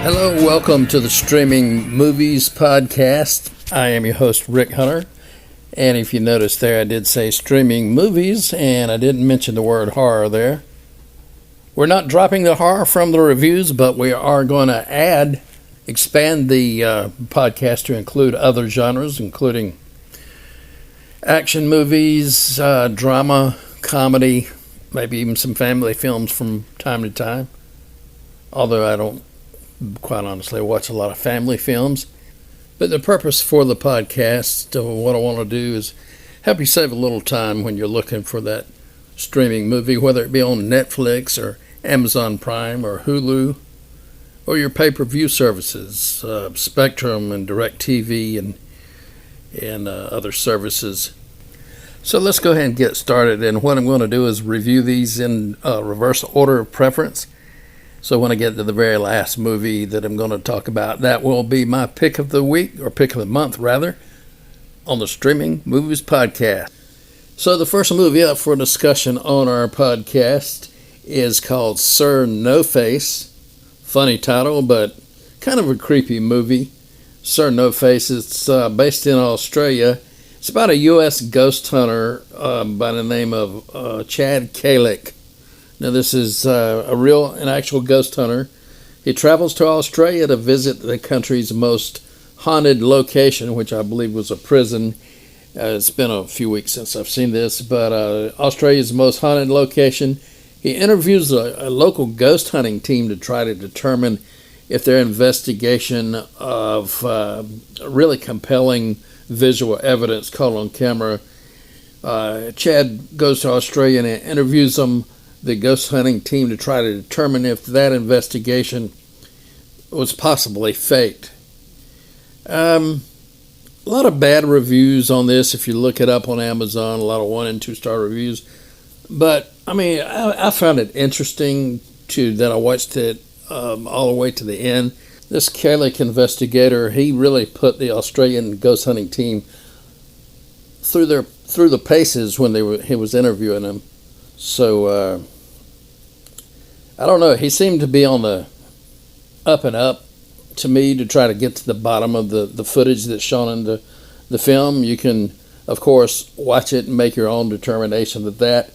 Hello, welcome to the Streaming Movies Podcast. I am your host, Rick Hunter. And if you notice there, I did say streaming movies, and I didn't mention the word horror there. We're not dropping the horror from the reviews, but we are going to expand the podcast to include other genres, including action movies, drama, comedy, maybe even some family films from time to time. Although I don't, quite honestly, watch a lot of family films. But the purpose for the podcast, what I want to do is help you save a little time when you're looking for that streaming movie, whether it be on Netflix or Amazon Prime or Hulu, or your pay-per-view services, Spectrum and DirecTV and other services. So let's go ahead and get started. And what I'm going to do is review these in reverse order of preference. So when I get to the very last movie that I'm going to talk about, that will be my pick of the week, or pick of the month rather, on the Streaming Movies Podcast. So the first movie up for discussion on our podcast is called Sir No Face. Funny title, but kind of a creepy movie. Sir No Face. It's based in Australia. It's about a U.S. ghost hunter by the name of Chad Kalick. Now, this is an actual ghost hunter. He travels to Australia to visit the country's most haunted location, which I believe was a prison. It's been a few weeks since I've seen this, but Australia's most haunted location. He interviews a local ghost hunting team to try to determine if their investigation of really compelling visual evidence caught on camera. Chad goes to Australia and interviews the ghost hunting team to try to determine if that investigation was possibly faked. A lot of bad reviews on this if you look it up on Amazon, a lot of 1 and 2 star reviews. But, I found it interesting that I watched it all the way to the end. This Kalick investigator, he really put the Australian ghost hunting team through the paces when he was interviewing them. So, I don't know. He seemed to be on the up and up to me to try to get to the bottom of the footage that's shown in the film. You can, of course, watch it and make your own determination of that.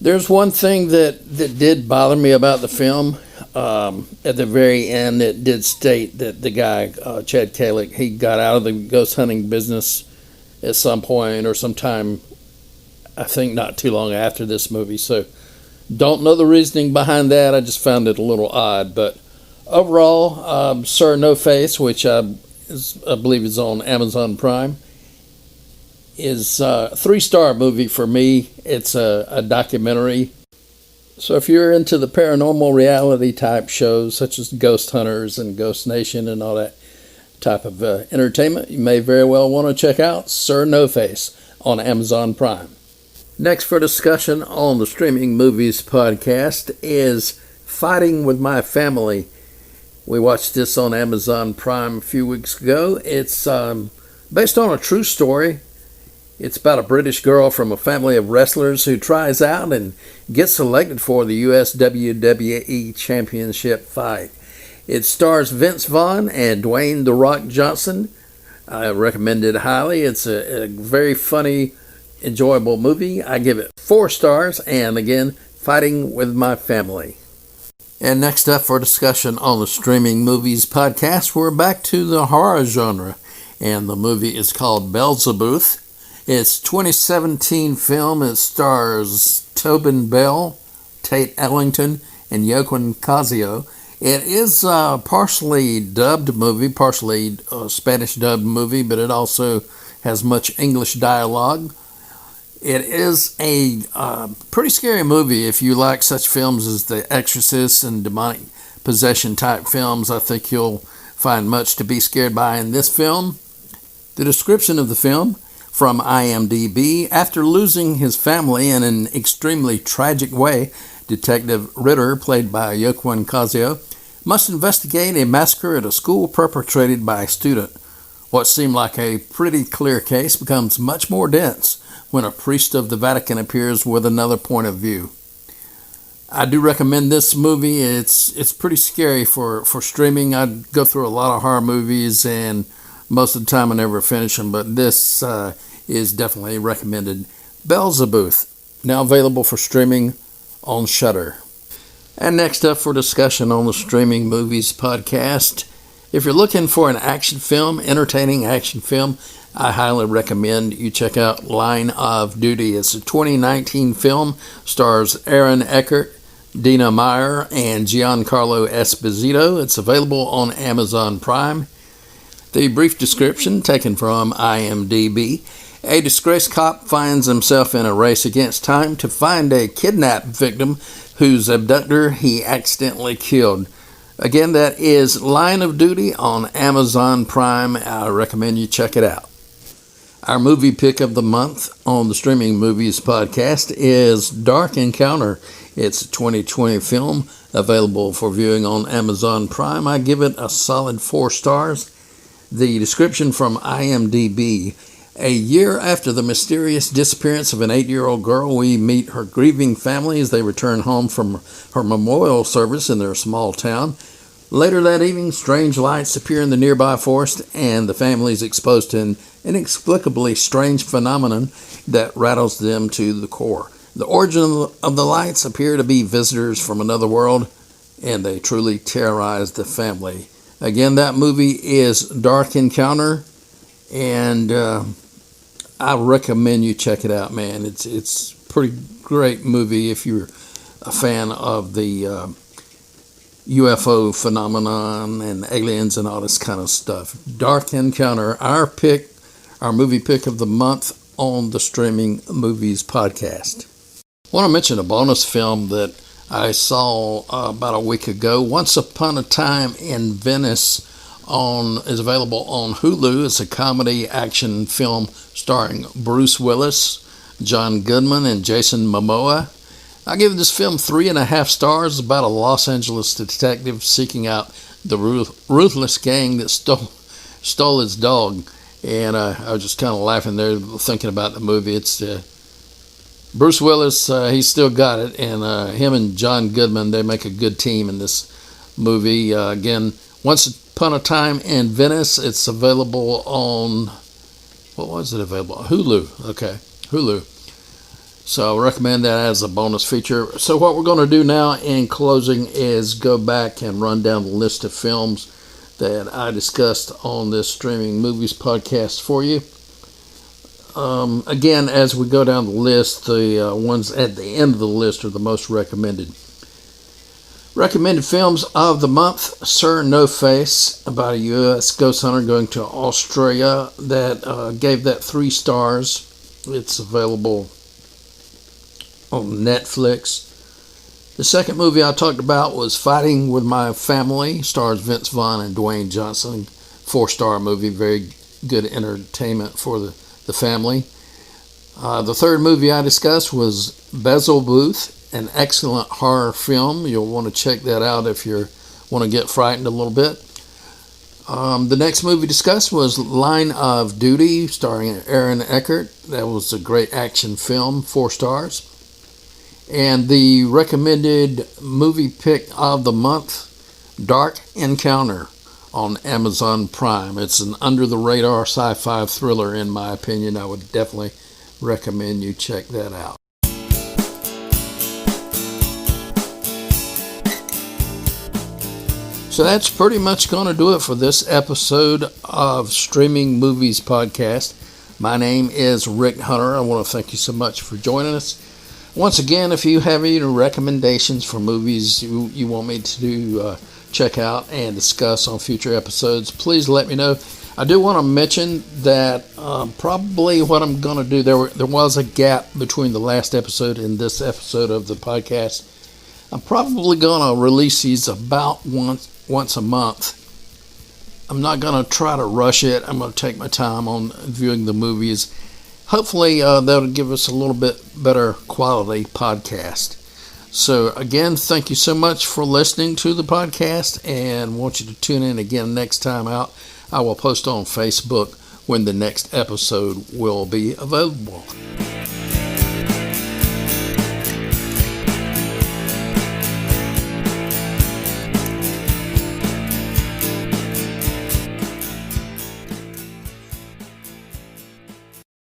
There's one thing that did bother me about the film. At the very end, it did state that the guy, Chad Kalick, he got out of the ghost hunting business at some point or sometime, I think not too long after this movie. So, don't know the reasoning behind that. I just found it a little odd. But overall, Sir No Face, which I believe is on Amazon Prime, is a 3-star movie for me. It's a documentary. So if you're into the paranormal reality type shows, such as Ghost Hunters and Ghost Nation and all that type of entertainment, you may very well want to check out Sir No Face on Amazon Prime. Next for discussion on the Streaming Movies Podcast is Fighting with My Family. We watched this on Amazon Prime a few weeks ago. It's based on a true story. It's about a British girl from a family of wrestlers who tries out and gets selected for the U.S. WWE Championship fight. It stars Vince Vaughn and Dwayne "The Rock" Johnson. I recommend it highly. It's a very funny, enjoyable movie. I give it 4 stars, and again, Fighting with My Family. And next up for discussion on the Streaming Movies Podcast, we're back to the horror genre, and the movie is called Beelzebub. It's a 2017 film. It stars Tobin Bell, Tate Ellington, and Joaquin Cosio. It is a partially dubbed movie, partially Spanish dubbed movie, but it also has much English dialogue. It is a pretty scary movie. If you like such films as The Exorcist and demonic possession type films, I think you'll find much to be scared by in this film. The description of the film from IMDb: after losing his family in an extremely tragic way, Detective Ritter, played by Joaquin Cosio, must investigate a massacre at a school perpetrated by a student. What seemed like a pretty clear case becomes much more dense when a priest of the Vatican appears with another point of view. I do recommend this movie. It's pretty scary for streaming. I go through a lot of horror movies, and most of the time I never finish them, but this is definitely recommended. Beelzebub, now available for streaming on Shudder. And next up for discussion on the Streaming Movies podcast, if you're looking for an action film, entertaining action film, I highly recommend you check out Line of Duty. It's a 2019 film, stars Aaron Eckhart, Dina Meyer, and Giancarlo Esposito. It's available on Amazon Prime. The brief description taken from IMDb. A disgraced cop finds himself in a race against time to find a kidnapped victim whose abductor he accidentally killed. Again, that is Line of Duty on Amazon Prime. I recommend you check it out. Our movie pick of the month on the Streaming Movies podcast is Dark Encounter. It's a 2020 film available for viewing on Amazon Prime. I give it a solid 4 stars. The description from IMDb. A year after the mysterious disappearance of an 8-year-old girl, we meet her grieving family as they return home from her memorial service in their small town. Later that evening, strange lights appear in the nearby forest, and the family is exposed to an inexplicably strange phenomenon that rattles them to the core. The origin of the lights appear to be visitors from another world, and they truly terrorize the family. Again, that movie is Dark Encounter, and I recommend you check it out, man. It's a pretty great movie if you're a fan of the UFO phenomenon and aliens and all this kind of stuff. Dark Encounter, our movie pick of the month on the Streaming Movies podcast. I want to mention a bonus film that I saw about a week ago. Once Upon a Time in Venice is available on Hulu. It's a comedy action film starring Bruce Willis, John Goodman, and Jason Momoa. I give this film 3.5 stars. About a Los Angeles detective seeking out the ruthless gang that stole his dog. And I was just kind of laughing there thinking about the movie. It's Bruce Willis, he's still got it, and him and John Goodman, they make a good team in this movie. Again, Once Upon a Time in Venice, it's available on, what was it available? Hulu. Okay, Hulu. So I recommend that as a bonus feature. So what we're going to do now in closing is go back and run down the list of films that I discussed on this Streaming Movies podcast for you. Again, as we go down the list, the ones at the end of the list are the most recommended. Recommended films of the month: Sir No Face, about a U.S. ghost hunter going to Australia. That gave that 3 stars. It's available on Netflix. The second movie I talked about was Fighting with My Family, stars Vince Vaughn and Dwayne Johnson. 4-star movie, very good entertainment for the family. The third movie I discussed was Beelzebub, an excellent horror film. You'll want to check that out if you want to get frightened a little bit. The next movie discussed was Line of Duty, starring Aaron Eckhart. That was a great action film, 4 stars. And the recommended movie pick of the month, Dark Encounter on Amazon Prime. It's an under-the-radar sci-fi thriller, in my opinion. I would definitely recommend you check that out. So that's pretty much going to do it for this episode of Streaming Movies Podcast. My name is Rick Hunter. I want to thank you so much for joining us. Once again, if you have any recommendations for movies you want me to check out and discuss on future episodes, please let me know. I do want to mention that probably what I'm going to do, there was a gap between the last episode and this episode of the podcast. I'm probably going to release these about once a month. I'm not going to try to rush it. I'm going to take my time on viewing the movies. Hopefully that'll give us a little bit better quality podcast. So again, thank you so much for listening to the podcast, and want you to tune in again next time out. I will post on Facebook when the next episode will be available.